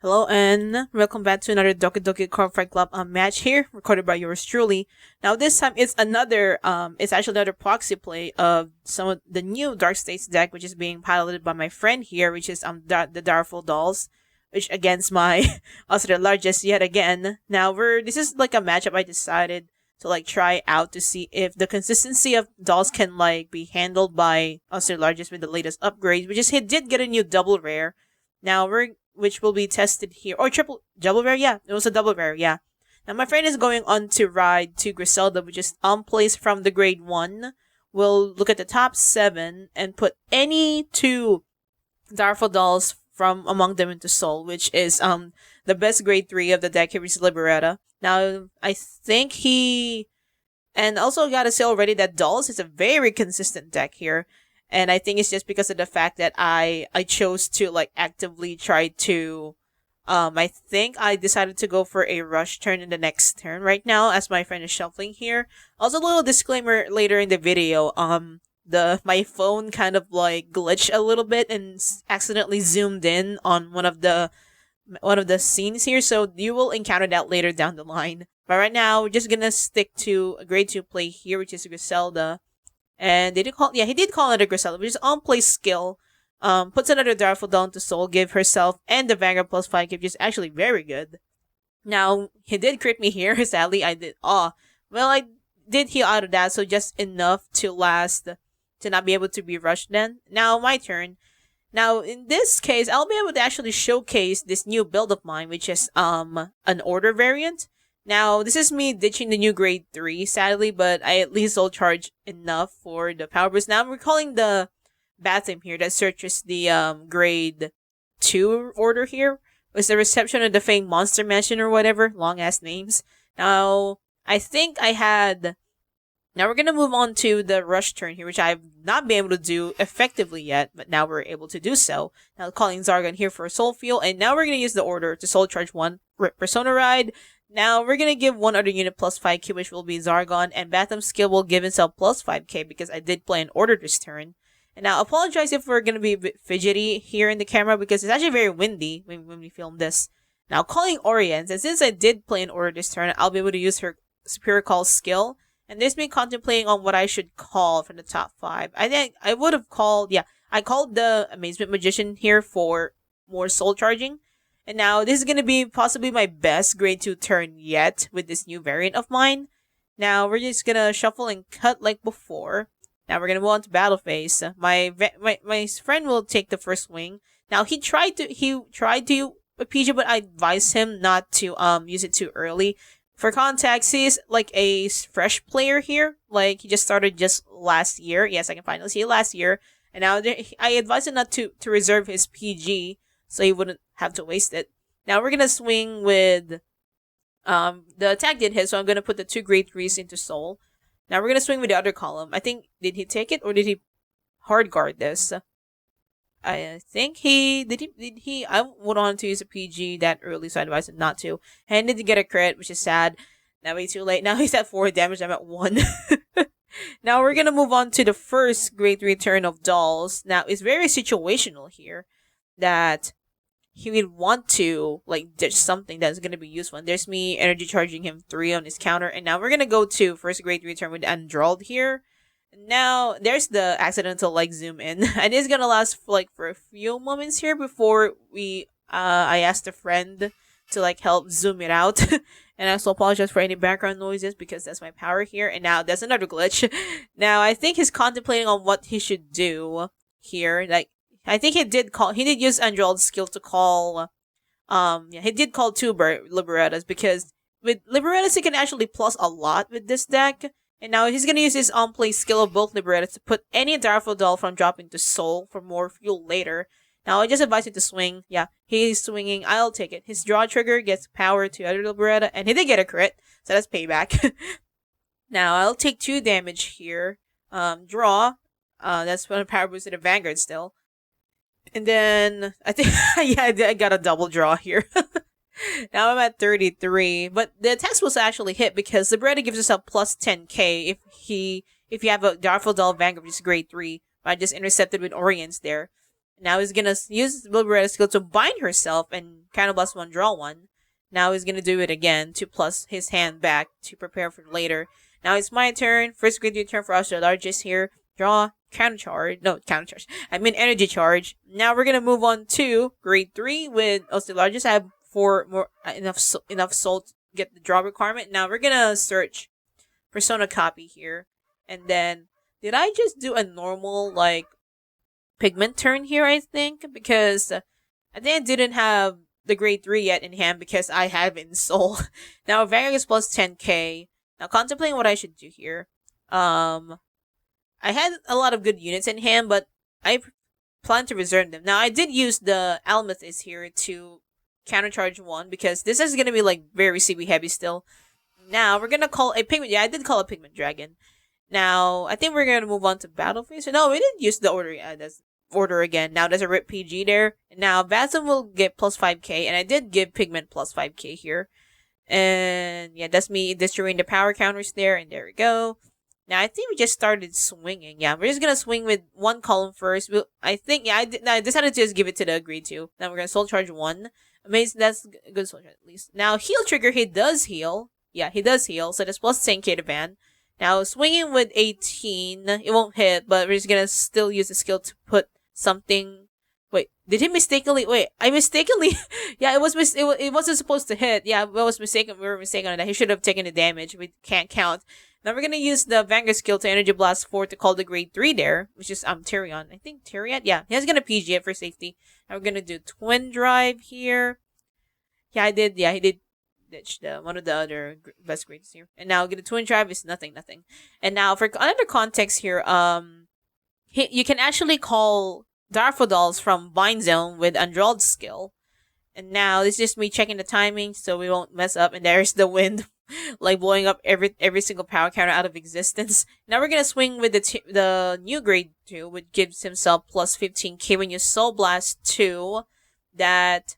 Hello and welcome back to another Doki Doki Card Fight Club match here, recorded by yours truly. Now this time it's actually another proxy play of some of the new Dark States deck, which is being piloted by my friend here, which is the Darful Dolls, which against my Oselargest yet again. Now this is like a matchup I decided to like try out to see if the consistency of dolls can like be handled by Oselargest with the latest upgrades, which is he did get a new double rare. Now which will be tested here. Or double rare, yeah. It was a double rare, yeah. Now my friend is going on to ride to Griselda, which is placed from the grade 1. We'll look at the top 7 and put any 2 Darful Dolls from among them into Soul, which is the best grade 3 of the deck here, which is Liberata. Now I think and also gotta say already that Dolls is a very consistent deck here. And I think it's just because of the fact that I chose to like actively try to I think I decided to go for a rush turn in the next turn right now as my friend is shuffling here. Also a little disclaimer later in the video, my phone kind of like glitched a little bit and accidentally zoomed in on one of the scenes here, so you will encounter that later down the line. But right now we're just gonna stick to a grade 2 play here, which is Griselda. And he did call it a Griselda, which is on-play skill. Puts another Darful down to Soul, give herself and the Vanguard +5, which is actually very good. Now, he did crit me here, sadly, I did heal out of that, so just enough to last, to not be able to be rushed then. Now, my turn. Now, in this case, I'll be able to actually showcase this new build of mine, which is, an order variant. Now, this is me ditching the new grade 3, sadly, but I at least soul charge enough for the power boost. Now, I'm recalling the bathroom here that searches the grade 2 order here. Was the reception of the famed monster mansion or whatever. Long-ass names. Now, I think I had... Now, we're going to move on to the rush turn here, which I've not been able to do effectively yet, but now we're able to do so. Now, calling Zargon here for a soul fuel, and now we're going to use the order to soul charge 1 Persona Ride. Now, we're going to give one other unit plus 5k, which will be Zargon, and Batham skill will give himself plus 5k because I did play an order this turn. And now, apologize if we're going to be a bit fidgety here in the camera because it's actually very windy when we film this. Now, calling Oriens, and since I did play an order this turn, I'll be able to use her Superior Call skill. And there's me contemplating on what I should call from the top 5. I think I would have called, I called the Amazement Magician here for more soul charging. And now, this is going to be possibly my best grade 2 turn yet with this new variant of mine. Now, we're just going to shuffle and cut like before. Now, we're going to move on to battle phase. My friend will take the first swing. Now, he tried to PG, but I advised him not to use it too early. For context, he's like a fresh player here. Like, he just started just last year. Yes, I can finally see it last year. And now, I advised him not to reserve his PG, so he wouldn't have to waste it. Now, we're gonna swing with, the attack did hit, so I'm gonna put the 2 grade 3s into Soul. Now, we're gonna swing with the other column. I think, did he take it, or did he hard guard this? I think I would want to use a PG that early, so I advised him not to. And he did get a crit, which is sad. Now, way too late. Now, he's at 4 damage, I'm at 1. Now, we're gonna move on to the first grade 3 turn of Dolls. Now, it's very situational here that he would want to, like, ditch something that's going to be useful. And there's me energy charging him 3 on his counter. And now we're going to go to first grade 3 turn with Androld here. Now, there's the accidental, like, zoom in. And it's going to last, for a few moments here before I asked a friend to, like, help zoom it out. And I also apologize for any background noises because that's my power here. And now, there's another glitch. Now, I think he's contemplating on what he should do here. Like, I think he did use Androld's skill to call, he did call 2 Liberatas because with Liberatas he can actually plus a lot with this deck. And now he's gonna use his on-play skill of both Liberatas to put any Darful Doll from dropping to Soul for more fuel later. Now I just advise him to swing. Yeah, he's swinging. I'll take it. His draw trigger gets power to other Liberata, and he did get a crit, so that's payback. Now I'll take 2 damage here. Draw. That's when power boosted a Vanguard still. And then, I think, I got a double draw here. Now I'm at 33, but the attack was actually hit because Liberata gives us a plus 10k if you have a Darful Doll Vanguard, which is grade 3. I just intercepted with Oriens there. Now he's gonna use Liberator skill to bind herself and counterblast 1, draw 1. Now he's gonna do it again to plus his hand back to prepare for later. Now it's my turn. First grade turn for Oselargest here. Draw, countercharge. No, countercharge. I mean energy charge. Now we're gonna move on to grade 3 with Oselargest. I have 4 more enough soul to get the draw requirement. Now we're gonna search Persona copy here, and then did I just do a normal like pigment turn here? I think because I think I didn't have the grade 3 yet in hand because I have it in soul. Now Vanguard is plus 10k. Now contemplating what I should do here. I had a lot of good units in hand, but I plan to reserve them. Now I did use the Amethyst here to countercharge 1 because this is gonna be like very CB heavy still. Now we're gonna call a pigment. Yeah, I did call a pigment dragon. Now I think we're gonna move on to battle phase. So no, we didn't use the order. That's order again. Now there's a rip PG there. Now Vassum will get plus 5k, and I did give pigment plus 5k here. And yeah, that's me destroying the power counters there, and there we go. Now I think we just started swinging. Yeah, we're just gonna swing with 1 column first. I think I decided to just give it to the agreed to. Now we're gonna soul charge 1. Amazing, that's a good soul charge at least. Now heal trigger, he does heal. Yeah, he does heal, so that's plus 10k to ban. Now swinging with 18, it won't hit, but we're just gonna still use the skill to put something. Wait, did he mistakenly? Wait, I mistakenly. Yeah, it wasn't supposed to hit. Yeah, I was mistaken. We were mistaken on that. He should have taken the damage. We can't count. Now we're gonna use the Vanguard skill to Energy Blast 4 to call the grade 3 there, which is Tyrion. I think Tyrion. Yeah, he's gonna PG it for safety. Now we're gonna do Twin Drive here. Yeah, I did. Yeah, he did ditch the one of the other best grades here. And now get a Twin Drive is nothing. And now for another context here, you can actually call Daffodils from Bind Zone with Androld's skill. And now this is just me checking the timing so we won't mess up. And there's the wind, like blowing up every single power counter out of existence. Now we're gonna swing with the new grade 2, which gives himself plus 15k when you Soul Blast 2. That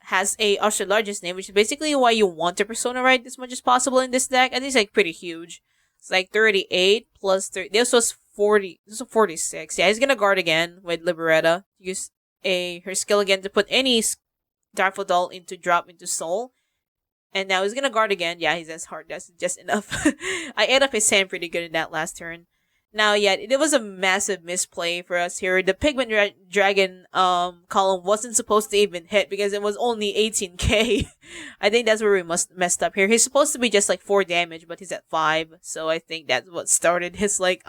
has a Oselargest name, which is basically why you want to Persona Ride as much as possible in this deck. And it's like pretty huge. It's like 38 plus 30. This was 40. This was 46. Yeah, he's gonna guard again with Liberetta. Use her skill again to put any Daffodil into drop into soul. And now he's gonna guard again. Yeah, he's as hard. That's just enough. I ate up his hand pretty good in that last turn. Now, yeah, it was a massive misplay for us here. The Pigment Dragon column wasn't supposed to even hit because it was only 18k. I think that's where we messed up here. He's supposed to be just like 4 damage, but he's at 5. So I think that's what started his like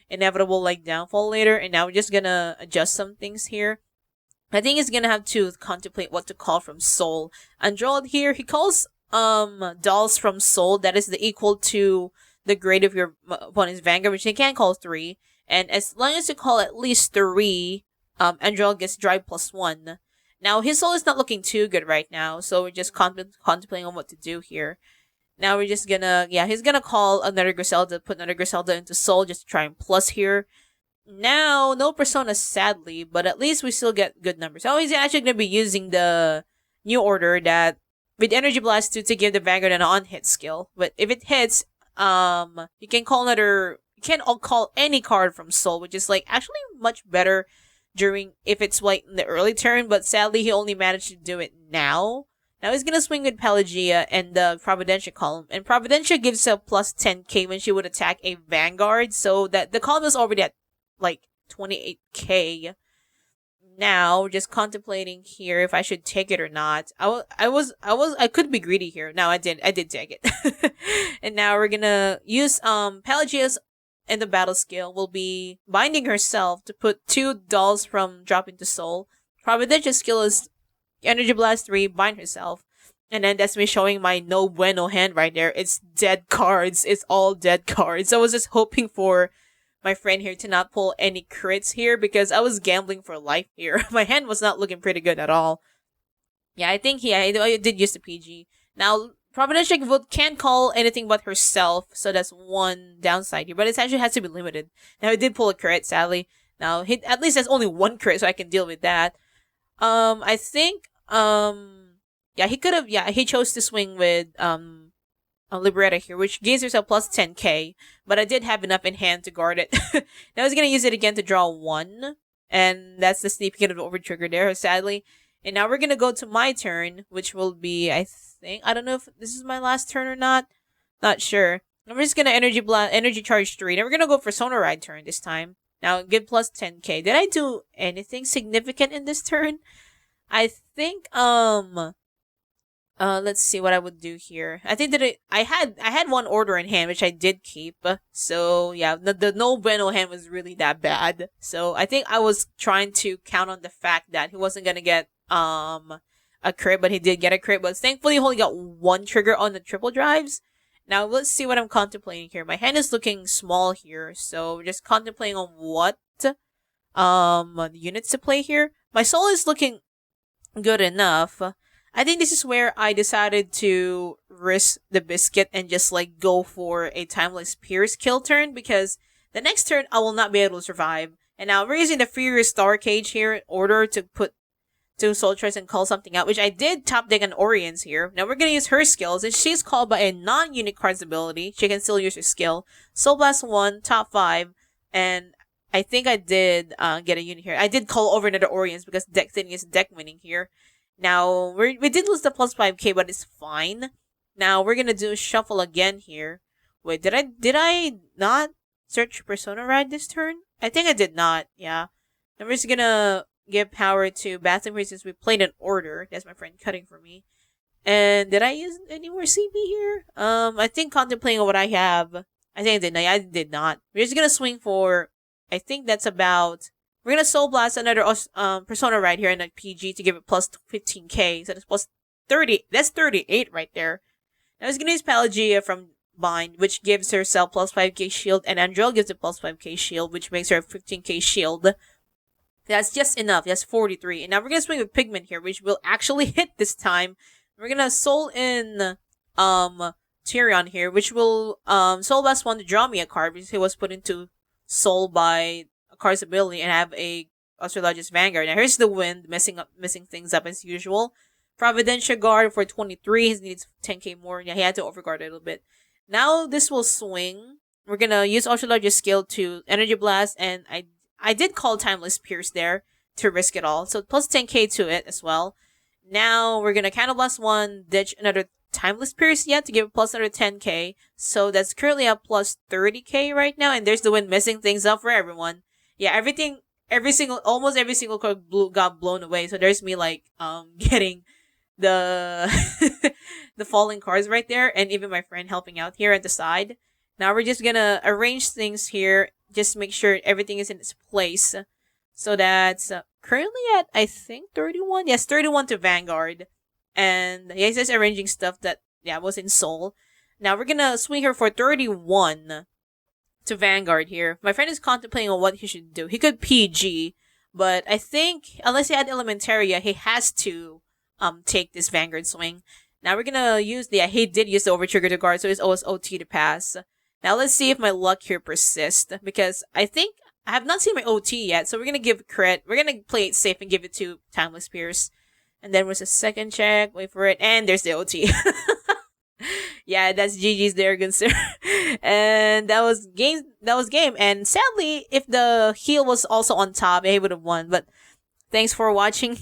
inevitable like downfall later. And now we're just gonna adjust some things here. I think he's gonna have to contemplate what to call from Soul. Androld here, he calls dolls from Soul that is the equal to the grade of your opponent's Vanguard, which they can call 3. And as long as you call at least 3, Androld gets drive plus 1. Now, his soul is not looking too good right now, so we're just contemplating on what to do here. Now we're just gonna, yeah, he's gonna call another Griselda, put another Griselda into soul just to try and plus here. Now, no Persona, sadly, but at least we still get good numbers. Oh, he's actually gonna be using the new order that, with Energy Blast 2 to give the Vanguard an on-hit skill. But if it hits, you can call call any card from Soul, which is like actually much better if it's like in the early turn, but sadly he only managed to do it now. Now he's gonna swing with Pelagia and the Providentia column, and Providentia gives a plus 10k when she would attack a Vanguard, so that the column is already at like 28k. Now we're just contemplating here if I should take it or not. I could be greedy here. No, I did take it. And now we're gonna use Pelagia's and the battle skill will be binding herself to put 2 dolls from drop into soul. Providentia's skill is Energy Blast 3, bind herself. And then that's me showing my no bueno hand right there. It's dead cards. It's all dead cards. I was just hoping for my friend here to not pull any crits here because I was gambling for life here. My hand was not looking pretty good at all. Yeah, I think I did use the PG. Now, Providentia can't call anything but herself, so that's one downside here. But it actually has to be limited. Now, I did pull a crit, sadly. Now, at least there's only 1 crit, so I can deal with that. I think, yeah, he chose to swing with, Liberetta here, which gives herself plus 10k, but I did have enough in hand to guard it. Now he's gonna use it again to draw 1. And that's the sneaking of the over trigger there, sadly. And now we're gonna go to my turn, which will be, I don't know if this is my last turn or not. Not sure. I'm just gonna energy charge 3. Now we're gonna go for Sonar Ride turn this time. Now give plus 10k. Did I do anything significant in this turn? I think let's see what I would do here. I think that I had one order in hand which I did keep. So yeah, the no bueno hand was really that bad. So I think I was trying to count on the fact that he wasn't gonna get a crit, but he did get a crit. But thankfully, he only got one trigger on the triple drives. Now let's see what I'm contemplating here. My hand is looking small here, so we're just contemplating on what units to play here. My soul is looking good enough. I think this is where I decided to risk the biscuit and just like go for a Timeless Pierce kill turn, because the next turn I will not be able to survive. And now we're using the Furious Star Cage here in order to put two Soul Choice and call something out, which I did top deck on Orions here. Now we're gonna use her skills, and she's called by a non-unit card's ability. She can still use her skill. Soul Blast 1, top 5, and I think I did get a unit here. I did call over another Orions because deck thinning is deck winning here. Now, we did lose the plus 5k, but it's fine. Now, we're gonna do Shuffle again here. Wait, did I not search Persona Ride this turn? I think I did not, yeah. Now, we're just gonna give power to Bathing Priest since we played an order. That's my friend cutting for me. And did I use any more CP here? I think contemplating on what I have. I think I did not. We're just gonna swing for, I think that's about, we're gonna Soul Blast another Persona Ride here in a PG to give it plus 15k. So that's plus 30. That's 38 right there. Now I was gonna use Pelagia from Bind, which gives herself plus 5k shield, and Androld gives it plus 5k shield, which makes her a 15k shield. That's just enough. That's 43. And now we're gonna swing with Pigment here, which will actually hit this time. We're gonna Soul in Tyrion here, which will Soul Blast 1 to draw me a card because he was put into Soul by a card's ability and have a Oselargest Vanguard. Now here's the Wind, messing things up as usual. Providentia Guard for 23. He needs 10k more. Yeah, he had to overguard a little bit. Now this will swing. We're gonna use Oselargest skill to Energy Blast, and I did call Timeless Pierce there to risk it all. So plus 10k to it as well. Now we're gonna Candle Blast 1, ditch another Timeless Pierce yet to give it plus another 10k. So that's currently at plus 30k right now. And there's the Wind messing things up for everyone. Yeah, almost every single card got blown away. So there's me like getting the the falling cards right there, and even my friend helping out here at the side. Now we're just gonna arrange things here, just make sure everything is in its place. So that's currently at, I think, 31. Yes, 31 to Vanguard. And yeah, he's just arranging stuff that was in Soul. Now we're gonna swing her for 31 to Vanguard here. My friend is contemplating on what he should do. He could PG, but I think unless he had Elementaria, he has to take this Vanguard swing. Now we're gonna use he did use the overtrigger to guard, so it's always OT to pass. Now let's see if my luck here persists, because I think I have not seen my OT yet, so we're gonna give crit. We're gonna play it safe and give it to Timeless Pierce. And then was a second check, wait for it, and there's the OT. Yeah, that's GG's there, good sir. And that was game. And sadly, if the heal was also on top, I would have won. But thanks for watching,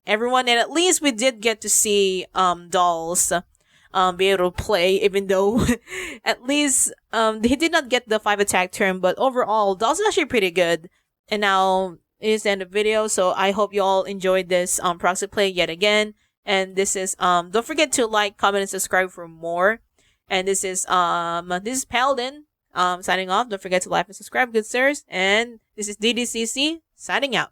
everyone. And at least we did get to see Dolls be able to play, even though at least he did not get the 5 attack turn. But overall, Dolls is actually pretty good. And now it is the end of the video. So I hope you all enjoyed this proxy play yet again. And this is don't forget to like, comment, and subscribe for more. And this is Paladin signing off. Don't forget to like and subscribe, good sirs. And this is DDCC signing out.